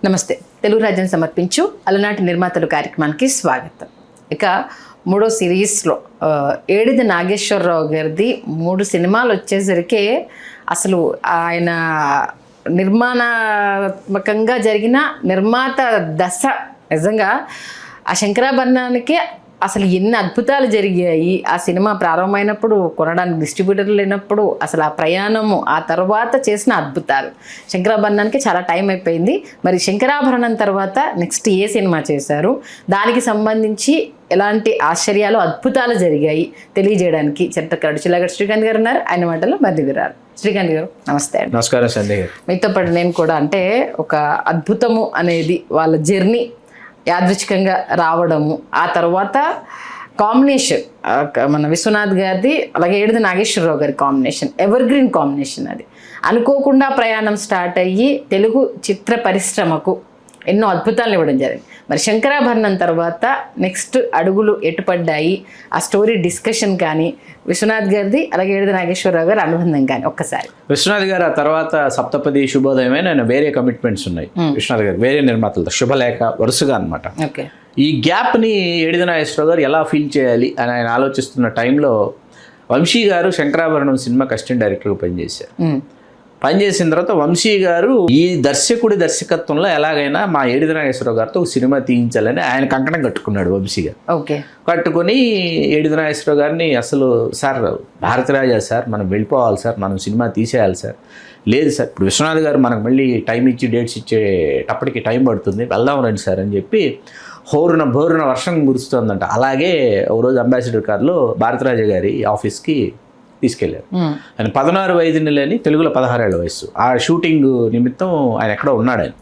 నమస్తే. తెలుగు రాజ్యం సమర్పించు అలనాటి నిర్మాతలు కార్యక్రమానికి స్వాగతం. ఇక మూడో సిరీస్లో ఏడిది నాగేశ్వరరావు గారిది 3 సినిమాలు వచ్చేసరికి అసలు ఆయన నిర్మాణాత్మకంగా జరిగిన నిర్మాత దశ నిజంగా ఆ శంకరాభరణానికి అసలు ఎన్ని అద్భుతాలు జరిగాయి. ఆ సినిమా ప్రారంభమైనప్పుడు కొనడానికి డిస్ట్రిబ్యూటర్లు లేనప్పుడు అసలు ఆ ప్రయాణము, ఆ తర్వాత చేసిన అద్భుతాలు. శంకరాభరణానికి చాలా టైం అయిపోయింది. మరి శంకరాభరణం తర్వాత నెక్స్ట్ ఏ సినిమా చేశారు, దానికి సంబంధించి ఎలాంటి ఆశ్చర్యాలు, అద్భుతాలు జరిగాయి తెలియజేయడానికి చరిత్రకారుడు చిల్లగడ్డ శ్రీకాంత్ గారు ఉన్నారు. ఆయన మాటల్లో మధ్య విరారు. శ్రీకాంత్ గారు నమస్తే అండి. నమస్కారం సంధ్య గారు. మీతో పాటు నేను కూడా అంటే ఒక అద్భుతము అనేది వాళ్ళ జర్నీ యాదృచ్ఛికంగా రావడము, ఆ తర్వాత కాంబినేషన్ మన విశ్వనాథ్ గారిది అలాగే ఏడిది నాగేశ్వరరావు గారి కాంబినేషన్, ఎవర్ గ్రీన్ కాంబినేషన్. అది అనుకోకుండా ప్రయాణం స్టార్ట్ అయ్యి తెలుగు చిత్ర పరిశ్రమకు ఎన్నో అద్భుతాలు ఇవ్వడం జరిగింది. మరి శంకరాభరణం తర్వాత నెక్స్ట్ అడుగులు ఎటుపడ్డాయి, ఆ స్టోరీ డిస్కషన్ కానీ, విశ్వనాథ్ గారిది అలాగే ఏడిది నాగేశ్వరరావు గారి అనుబంధం కానీ ఒక్కసారి. విశ్వనాథ్ గారు ఆ తర్వాత సప్తపది, శుభోదయమే నేను వేరే కమిట్మెంట్స్ ఉన్నాయి విశ్వనాథ్ గారు వేరే నిర్మాతలతో, శుభలేఖ వరుసగా అనమాట. ఓకే. ఈ గ్యాప్ని ఏడిది నాగేశ్వరరావు గారు ఎలా ఫీల్ చేయాలి అని ఆయన ఆలోచిస్తున్న టైంలో వంశీ గారు శంకరాభరణం సినిమాకి అసిస్టెంట్ డైరెక్టర్గా పనిచేశారు. పనిచేసిన తర్వాత వంశీ గారు ఈ దర్శకుడి దర్శకత్వంలో ఎలాగైనా మా ఏడిది నాగేశ్వరరావు గారితో ఒక సినిమా తీయించాలని ఆయన కంకణం కట్టుకున్నాడు వంశీ గారు. ఓకే. కట్టుకొని ఏడిది నాగేశ్వరరావు గారిని అసలు సార్ భారతరాజా సార్ మనం వెళ్ళిపోవాలి సార్, మనం సినిమా తీసేయాలి సార్. లేదు సార్, ఇప్పుడు విశ్వనాథ్ గారు మనకు మళ్ళీ టైం ఇచ్చి డేట్స్ ఇచ్చేటప్పటికి టైం పడుతుంది, వెళ్దాం రండి సార్ అని చెప్పి బోరున వర్షం కురుస్తుందంట. అలాగే ఒక రోజు అంబాసిడర్ కార్లో భారతరాజా గారి ఆఫీస్కి తీసుకెళ్ళారు. ఆయన 16 వయసు నెలని తెలుగులో 16 ఏళ్ల వయసు. ఆ షూటింగ్ నిమిత్తం ఆయన ఎక్కడో ఉన్నాడు. ఆయన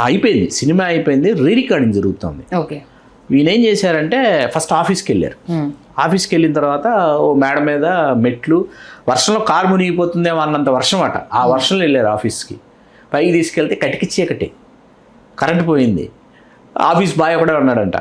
అయిపోయింది, సినిమా అయిపోయింది, రీ రికార్డింగ్ జరుగుతుంది. ఓకే. ఈయన ఏం చేశారంటే ఫస్ట్ ఆఫీస్కి వెళ్ళారు. ఆఫీస్కి వెళ్ళిన తర్వాత ఓ మేడ మీద మెట్లు, వర్షంలో కారు మునిగిపోతుందేమో అన్నంత వర్షం అట. ఆ వర్షంలో వెళ్ళారు ఆఫీస్కి. పైకి తీసుకెళ్తే కటికి చీకటి, కరెంట్ పోయింది. ఆఫీస్ బాయ్ కూడా ఉన్నాడంట.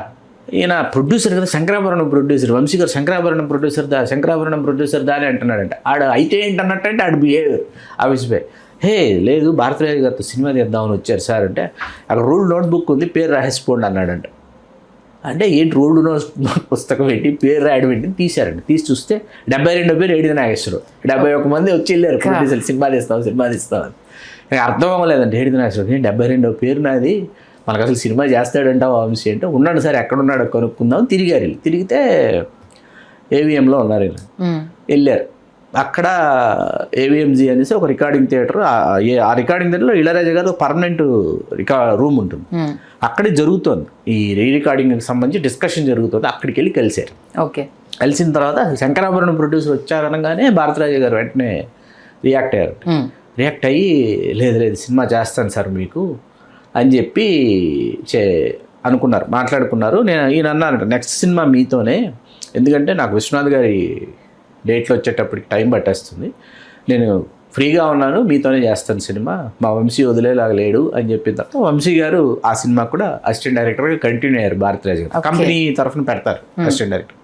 ఈయన ప్రొడ్యూసర్ కదా, శంకరాభరణం ప్రొడ్యూసర్, వంశీ గారు శంకరాభరణం ప్రొడ్యూసర్ దా అని అంటున్నాడంట. ఆడు అయితే ఏంటన్నట్టంటే ఆడు బిహేవియర్ ఆఫీస్ బాయ్, హే లేదు భారతరాజు గారితో సినిమా తీద్దామని వచ్చారు సార్ అంటే, అక్కడ రూల్ నోట్బుక్ ఉంది, పేరు రాసేసుకోండి అన్నాడంట. అంటే ఏంటి రూల్డ్ నోట్ పుస్తకం పెట్టి పేరు రాయడం ఏంటి తీశారండి. తీసి చూస్తే 72 పేరు ఏడిది నాగేశ్వరరావు, 71 మంది వచ్చి వెళ్ళారు ప్రొడ్యూసర్, సినిమా తీస్తామని. అర్థం అవ్వలేదండి ఏడిది నాగేశ్వరరావు, 72 పేరు నాది, మనకు అసలు సినిమా చేస్తాడంటావు వంశీ అంటే, ఉన్నాడు సార్ ఎక్కడున్నాడో కనుక్కుందాం. తిరిగితే ఏవిఎంలో ఉన్నారు. వెళ్ళారు. అక్కడ ఏవిఎంజీ అనేసి ఒక రికార్డింగ్ థియేటర్, ఆ రికార్డింగ్ థియేటర్లో ఇళయరాజా గారు పర్మనెంట్ రూమ్ ఉంటుంది. అక్కడే జరుగుతుంది ఈ రీ రికార్డింగ్కి సంబంధించి డిస్కషన్ జరుగుతుంది. అక్కడికి వెళ్ళి కలిశారు. ఓకే. కలిసిన తర్వాత శంకరాభరణం ప్రొడ్యూసర్ వచ్చారనగానే భారతరాజా గారు వెంటనే రియాక్ట్ అయ్యారు. రియాక్ట్ అయ్యి లేదు సినిమా చేస్తాను సార్ మీకు అని చెప్పి మాట్లాడుకున్నారు. ఈయన అన్నానంట నెక్స్ట్ సినిమా మీతోనే, ఎందుకంటే నాకు విశ్వనాథ్ గారి డేట్లో వచ్చేటప్పటికి టైం పట్టేస్తుంది, నేను ఫ్రీగా ఉన్నాను, మీతోనే చేస్తాను సినిమా, మా వంశీ వదిలేలాగా లేడు అని చెప్పిన తర్వాత వంశీ గారు ఆ సినిమా కూడా అసిస్టెంట్ డైరెక్టర్గా కంటిన్యూ అయ్యారు. భారతరాజు గారు కంపెనీ తరఫున పెడతారు అసిస్టెంట్ డైరెక్టర్.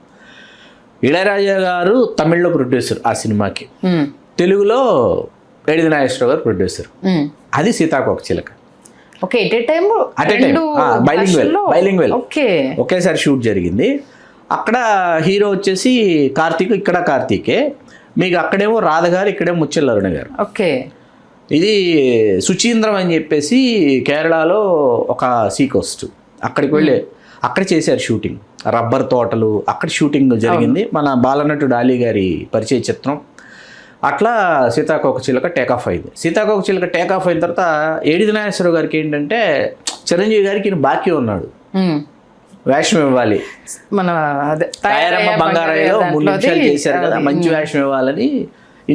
ఇళయరాజా గారు తమిళ్లో ప్రొడ్యూసర్ ఆ సినిమాకి, తెలుగులో ఏడిది నాగేశ్వరరావు గారు ప్రొడ్యూసర్. అది సీతాకోక చిలక. ఓకే. బైలింగ్వెల్ ఒకేసారి షూట్ జరిగింది. అక్కడ హీరో వచ్చేసి కార్తీక్, ఇక్కడ కార్తీకే, మీకు అక్కడేమో రాధగారు, ఇక్కడేమో ముచ్చెల అరుణ గారు. ఓకే. ఇది సుచీంద్రం అని చెప్పేసి కేరళలో ఒక సీకోస్ట్, అక్కడికి వెళ్ళి అక్కడ చేశారు షూటింగ్. రబ్బర్ తోటలు అక్కడ షూటింగ్ జరిగింది. మన బాలనటుడు అలీ గారి పరిచయ చిత్రం. అట్లా సీతాకోక చిలుక టేకాఫ్ అయింది. సీతాకోక చిలుక టేకాఫ్ అయిన తర్వాత ఏడిది నాగేశ్వరరావు గారికి ఏంటంటే చిరంజీవి గారికి ఈయన బాకీ ఉన్నాడు, వేషం ఇవ్వాలి. మన తాయారమ్మ బంగారాయిలో 3 నిమిషాలు చేశారు కదా, మంచి వేషం ఇవ్వాలని.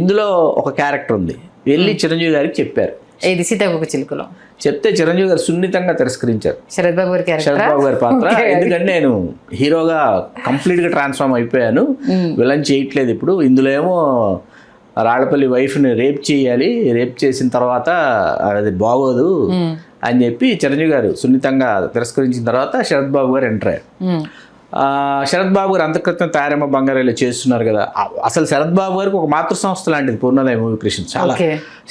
ఇందులో ఒక క్యారెక్టర్ ఉంది, వెళ్ళి చిరంజీవి గారికి చెప్పారు. ఇది సీతాకోక చిలుకలో చెప్తే చిరంజీవి గారు సున్నితంగా తిరస్కరించారు శరత్ బాబు గారి పాత్ర. ఎందుకంటే నేను హీరోగా కంప్లీట్గా ట్రాన్స్ఫార్మ్ అయిపోయాను, విలన్ చేయట్లేదు ఇప్పుడు, ఇందులో ఏమో రాళ్లపల్లి వైఫ్ని రేప్ చేయాలి, రేప్ చేసిన తర్వాత అది బాగోదు అని చెప్పి చిరంజీవి గారు సున్నితంగా తిరస్కరించిన తర్వాత శరత్ బాబు గారు ఎంటర్ అయ్యారు. శరత్ బాబు గారు అంతక్రితం తాయారమ్మ బంగారాయిలో చేస్తున్నారు కదా. అసలు శరత్ బాబు గారికి ఒక మాతృ సంస్థ లాంటిది పూర్ణోదయ మూవీ క్రియేషన్. చాలా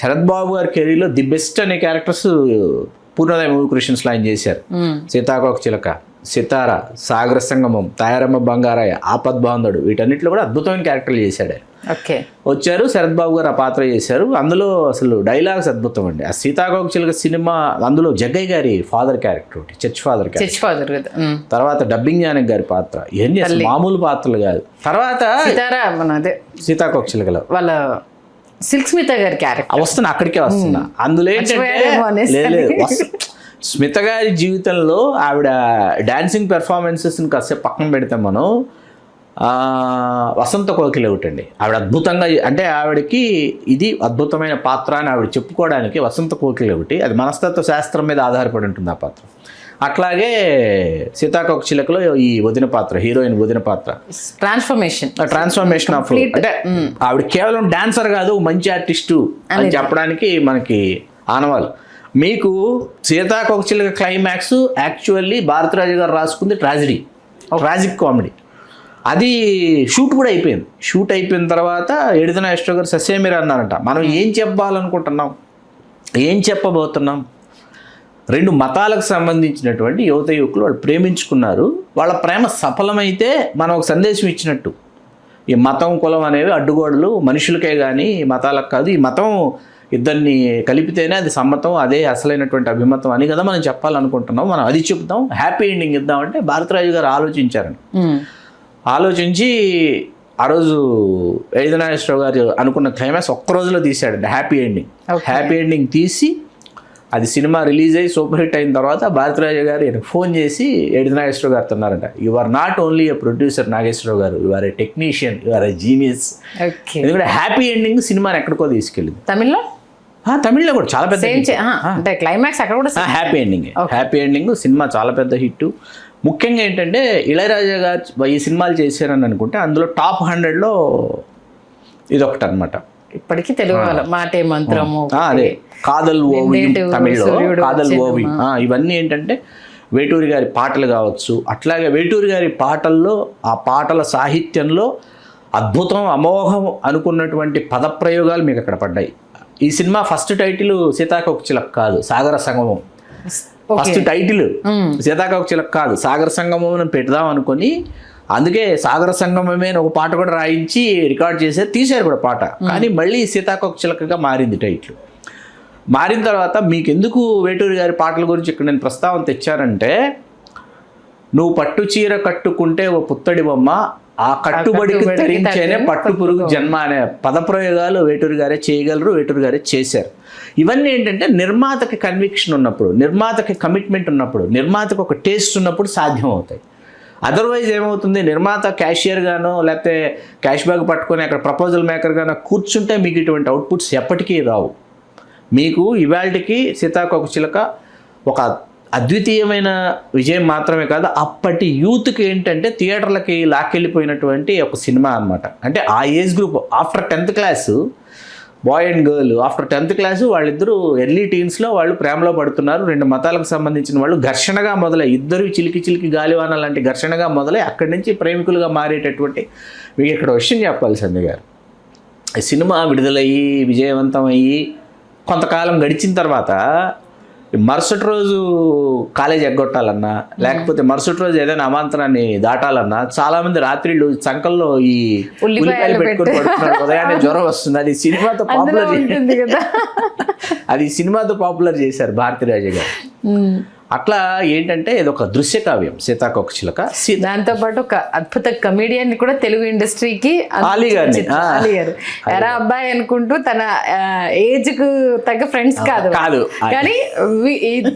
శరత్ బాబు గారి కెరీర్లో ది బెస్ట్ అనే క్యారెక్టర్స్ పూర్ణోదయ మూవీ క్రియేషన్స్లో ఆయన చేశారు. సీతాకోక చిలక, సితార, సాగర సంగమం, తాయారమ్మ బంగారయ్య, ఆపద్బాంధుడు, వీటన్నిటిలో కూడా అద్భుతమైన క్యారెక్టర్లు చేశాడు. ఓకే, వచ్చారు శరత్ బాబు గారు ఆ పాత్ర చేశారు. అందులో అసలు డైలాగ్స్ అద్భుతం అండి. ఆ సీతాకోక చిలక సినిమా అందులో జగ్గయ్య గారి ఫాదర్ క్యారెక్టర్ ఒకటి, చర్చ్ ఫాదర్ క్యారెక్టర్, తర్వాత డబ్బింగ్ జానకి గారి పాత్ర, ఏం చేస్తారు మామూలు పాత్రలు కాదు. తర్వాత సీతాకోక చిలకలో వాళ్ళ సిల్క్ స్మిత గారి క్యారెక్టర్ వస్తున్నా, అక్కడికే వస్తున్నా. అందులో ఏంటంటే లేదు స్మిత గారి జీవితంలో ఆవిడ డాన్సింగ్ పెర్ఫార్మెన్సెస్ని కాసేపు పక్కన పెడితే మనం వసంత కోకిల ఒకటండి. ఆవిడ అద్భుతంగా, అంటే ఆవిడకి ఇది అద్భుతమైన పాత్ర అని ఆవిడ చెప్పుకోవడానికి వసంత కోకిల ఒకటి. అది మనస్తత్వ శాస్త్రం మీద ఆధారపడి ఉంటుంది ఆ పాత్ర. అట్లాగే సీతాకోక చిలకలో ఈ వదిన పాత్ర, హీరోయిన్ వదిన పాత్ర, ట్రాన్స్ఫర్మేషన్ ఆఫ్, అంటే ఆవిడ కేవలం డాన్సర్ కాదు మంచి ఆర్టిస్టు అని చెప్పడానికి మనకి ఆనవాళ్ళు. మీకు సీతాకోక చిలక క్లైమాక్స్ యాక్చువల్లీ భారతరాజు గారు రాసుకుంది ట్రాజిక్ కామెడీ. అది షూట్ కూడా అయిపోయింది. షూట్ అయిపోయిన తర్వాత ఎడిత నాగేశ్వరరావు గారు ససేమిరా అన్నారంట, మనం ఏం చెప్పాలనుకుంటున్నాం, ఏం చెప్పబోతున్నాం, రెండు మతాలకు సంబంధించినటువంటి యువత యువకులు వాళ్ళు ప్రేమించుకున్నారు, వాళ్ళ ప్రేమ సఫలమైతే మనం ఒక సందేశం ఇచ్చినట్టు. ఈ మతం కులం అనేవి అడ్డుగోడలు, మనుషులకే కానీ మతాలకు కాదు, ఈ మతం ఇద్దరిని కలిపితేనే అది సమ్మతం, అదే అసలైనటువంటి అభిమతం అని కదా మనం చెప్పాలనుకుంటున్నాం, మనం అది చెప్తాం, హ్యాపీ ఎండింగ్ ఇద్దామంటే భారతరాజు గారు ఆలోచించి ఆ రోజు ఎడిత నాగేశ్వరరావు గారు అనుకున్న క్లైమాక్స్ ఒక్క రోజులో తీశాడండి హ్యాపీ ఎండింగ్ తీసి అది సినిమా రిలీజ్ అయ్యి సూపర్ హిట్ అయిన తర్వాత భారతరాజు గారు ఫోన్ చేసి ఎడిత నాగేశ్వరరావు గారు అన్నారంట, you are not only a producer Nageswara Rao గారు, you are a technician, you are a genius. ఎందుకంటే హ్యాపీ ఎండింగ్ సినిమాని ఎక్కడికో తీసుకెళ్ళింది. తమిళ్లో కూడా చాలా పెద్ద క్లైమాక్స్ అక్కడ కూడా హ్యాపీ ఎండింగ్ సినిమా చాలా పెద్ద హిట్. ముఖ్యంగా ఏంటంటే ఇళయరాజా గారు ఈ సినిమాలు చేశారని అనుకుంటే అందులో టాప్ 100లో ఇదొకటి అనమాట. ఇప్పటికీ తెలుగు మాటే మంత్రము, అదే కాదల్ ఓవియం, తమిళ్లో కాదల్ ఓవియం, ఇవన్నీ ఏంటంటే వేటూరి గారి పాటలు కావచ్చు. అట్లాగే వేటూరి గారి పాటల్లో, ఆ పాటల సాహిత్యంలో అద్భుతం, అమోఘం అనుకున్నటువంటి పదప్రయోగాలు మీకు అక్కడ పడ్డాయి. ఈ సినిమా ఫస్ట్ టైటిల్ సీతాకోక చిలక కాదు, సాగర సంగమం. ఫస్ట్ టైటిల్ సీతాకోక చిలక కాదు, సాగర సంగమం అని పెడదాం అనుకొని, అందుకే సాగర సంగమమే ఒక పాట కూడా రాయించి రికార్డ్ చేశారు, తీశారు కూడా పాట. కానీ మళ్ళీ సీతాకోక చిలకగా మారింది టైటిల్. మారిన తర్వాత మీకు ఎందుకు వేటూరి గారి పాటల గురించి ఇక్కడ నేను ప్రస్తావన తెచ్చానంటే, నువ్వు పట్టు చీర కట్టుకుంటే ఓ పుత్తడి బొమ్మ, ఆ కట్టుబడికి తరించేనే పట్టు పురుగు జన్మ అనే పదప్రయోగాలు వేటూరి గారే చేయగలరు, వేటూరి గారే చేశారు. ఇవన్నీ ఏంటంటే నిర్మాతకి కన్విక్షన్ ఉన్నప్పుడు, నిర్మాతకి కమిట్మెంట్ ఉన్నప్పుడు, నిర్మాతకు ఒక టేస్ట్ ఉన్నప్పుడు సాధ్యం అవుతాయి. అదర్వైజ్ ఏమవుతుంది, నిర్మాత క్యాషియర్ గానో లేకపోతే క్యాష్ బ్యాగ్ పట్టుకొని అక్కడ ప్రపోజల్ మేకర్ గానో కూర్చుంటే మీకు ఇటువంటి అవుట్పుట్స్ ఎప్పటికీ రావు. మీకు ఇవాళకి సీతాకోక చిలక ఒక అద్వితీయమైన విజయం మాత్రమే కాదు, అప్పటి యూత్కి ఏంటంటే థియేటర్లకి లాక్కెళ్ళిపోయినటువంటి ఒక సినిమా అనమాట. అంటే ఆ age group after 10th class, boy and girl after 10th class, వాళ్ళిద్దరూ ఎర్లీ టీన్స్లో వాళ్ళు ప్రేమలో పడుతున్నారు. రెండు మతాలకు సంబంధించిన వాళ్ళు ఘర్షణగా మొదలై, ఇద్దరు చిలికి గాలివాన లాంటి ఘర్షణగా మొదలై అక్కడి నుంచి ప్రేమికులుగా మారేటటువంటి, మీకు ఇక్కడ విషయం చెప్పాలి సంజయ్ గారు, ఈ సినిమా విడుదలయ్యి విజయవంతమయ్యి కొంతకాలం గడిచిన తర్వాత మరుసటి రోజు కాలేజ్ ఎగ్గొట్టాలన్నా, లేకపోతే మరుసటి రోజు ఏదైనా అమాంతరాన్ని దాటాలన్నా చాలామంది రాత్రిళ్ళు చంకల్లో ఈ ఉల్లిపాయలు పెట్టుకొని పడుతున్నారు, ఉదయాన్నే జ్వరం వస్తుంది. అది సినిమాతో పాపులర్ చేశారు భారతీరాజు గారు. అట్లా ఏంటంటే ఇది ఒక దృశ్య కావ్యం సీతాకోక చిలక. దాంతోపాటు ఒక అద్భుత కమీడియన్ కూడా తెలుగు ఇండస్ట్రీకి, ఆలీ గారు ఎరా అబ్బాయి అనుకుంటూ తన ఏజ్ కు తగ్గ ఫ్రెండ్స్ కాదు కానీ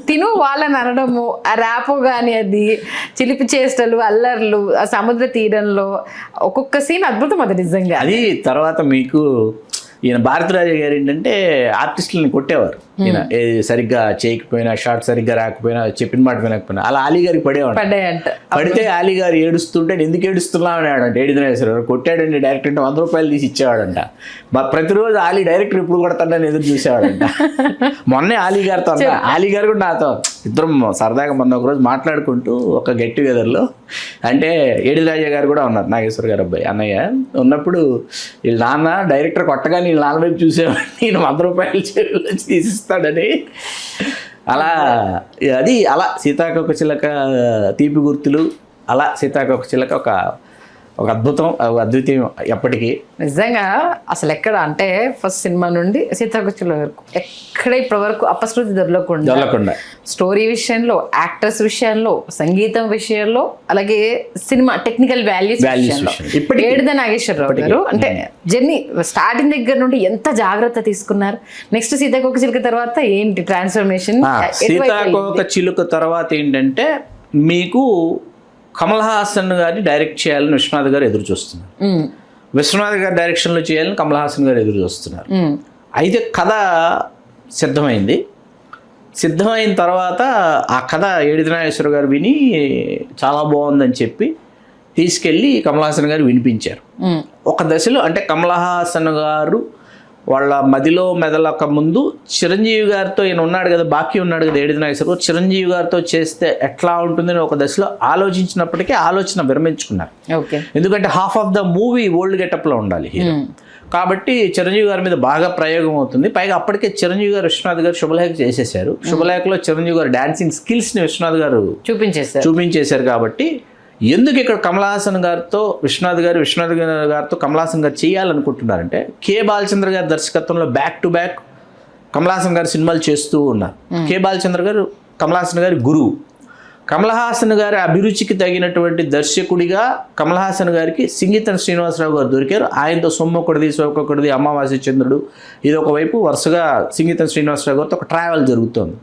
తిను వాళ్ళని అనడము, ఆ ర్యాపో గాని, అది చిలిపి చేష్టలు, అల్లర్లు, ఆ సముద్ర తీరంలో ఒక్కొక్క సీన్ అద్భుతం. అది నిజంగా అది. తర్వాత మీకు ఈయన భారతరాజు గారు ఏంటంటే ఆర్టిస్టులను కొట్టేవారు. ఈయన సరిగ్గా చేయకపోయినా, షార్ట్ సరిగ్గా రాకపోయినా, చెప్పిన మాట వినకపోయినా అలా ఆలీ గారికి పడేవాడు. పడితే ఆలీ గారు ఏడుస్తుంటే ఎందుకు ఏడుస్తున్నావు అన్నాడంట ఎడిత నాగేశ్వరరావు. కొట్టాడండి డైరెక్టర్ అంటే 100 రూపాయలు తీసి ఇచ్చేవాడంట. ప్రతిరోజు ఆలీ డైరెక్టర్ ఇప్పుడు కొడతాడని ఎదురు చూసేవాడంట. మొన్నే ఆలీ గారితో అన్నా, ఆలీ గారు కూడా నాతో ఇద్దరం సరదాగా మొన్న ఒకరోజు మాట్లాడుకుంటూ ఒక గెట్ టుగెదర్లో, అంటే ఎడిత రాజా గారు కూడా ఉన్నారు, నాగేశ్వర గారు అబ్బాయి అన్నయ్య ఉన్నప్పుడు, వీళ్ళ నాన్న డైరెక్టర్ కొట్టగా నేను నాన్న వైపు చూసేవాడిని, నేను 100 రూపాయలు తీసిస్తాడని అలా అది అలా సీతాకోక చిలక తీపి గుర్తులు, అలా సీతాకోక చిలక ఒక అద్భుతం, అద్వితీయం ఎప్పటికీ. నిజంగా అసలు ఎక్కడ అంటే ఫస్ట్ సినిమా నుండి సీతాకోకచిలుక వరకు ఎక్కడ ఇప్పటి వరకు అపశృతి దొరకకుండా స్టోరీ విషయంలో, యాక్టర్స్ విషయంలో, సంగీతం విషయంలో, అలాగే సినిమా టెక్నికల్ వాల్యూస్ ఇప్పటికీ ఏడిద నాగేశ్వరరావు గారు అంటే జర్నీ స్టార్టింగ్ దగ్గర నుండి ఎంత జాగ్రత్త తీసుకున్నారు. నెక్స్ట్ సీతాకోక చిలుక తర్వాత ఏంటి ట్రాన్స్ఫర్మేషన్? సీతాకోక చిలుక తర్వాత ఏంటంటే మీకు కమల్ హాసన్ గారిని డైరెక్ట్ చేయాలని విశ్వనాథ్ గారు ఎదురు చూస్తున్నారు. విశ్వనాథ్ గారి డైరెక్షన్లో చేయాలని కమల్ హాసన్ గారు ఎదురు చూస్తున్నారు. అయితే కథ సిద్ధమైన తర్వాత ఆ కథ ఏడిది నాగేశ్వర గారు విని చాలా బాగుందని చెప్పి తీసుకెళ్ళి కమల్ హాసన్ గారు వినిపించారు. ఒక దశలో అంటే కమల్ హాసన్ గారు వాళ్ళ మదిలో మెదలక ముందు చిరంజీవి గారితో ఈయన ఉన్నాడు కదా, బాకీ ఉన్నాడు కదా ఏడిది నాగేశ్వర గారు, చిరంజీవి గారితో చేస్తే ఎట్లా ఉంటుందని ఒక దశలో ఆలోచించినప్పటికీ ఆలోచన విరమించుకున్నారు. ఎందుకంటే half of the movie old గెటప్లో ఉండాలి హీరో కాబట్టి చిరంజీవి గారి మీద బాగా ప్రయోగం అవుతుంది. పైగా అప్పటికే చిరంజీవి గారు విశ్వనాథ్ గారు శుభలేఖ చేసేసారు. శుభలేఖలో చిరంజీవి గారు డాన్సింగ్ స్కిల్స్ని విశ్వనాథ్ గారు చూపించేశారు. కాబట్టి ఎందుకు ఇక్కడ కమల్ హాసన్ గారితో విశ్వనాథ్ గారితో కమల్ హాసన్ గారు చేయాలనుకుంటున్నారంటే కే బాలచంద్ర గారి దర్శకత్వంలో back to back Kamal Haasan గారు సినిమాలు చేస్తూ ఉన్నారు. కే బాలచంద్ర గారు కమల్ హాసన్ గారి గురువు. కమల్ హాసన్ గారి అభిరుచికి తగినటువంటి దర్శకుడిగా కమల్ హాసన్ గారికి సింగీతం శ్రీనివాసరావు గారు దొరికారు. ఆయనతో సొమ్మొక్కడిది, సోకొక్కడిది, అమావాస్య చంద్రుడు, ఇది ఒకవైపు వరుసగా సింగీతం శ్రీనివాసరావు గారితో ఒక ట్రావెల్ జరుగుతోంది.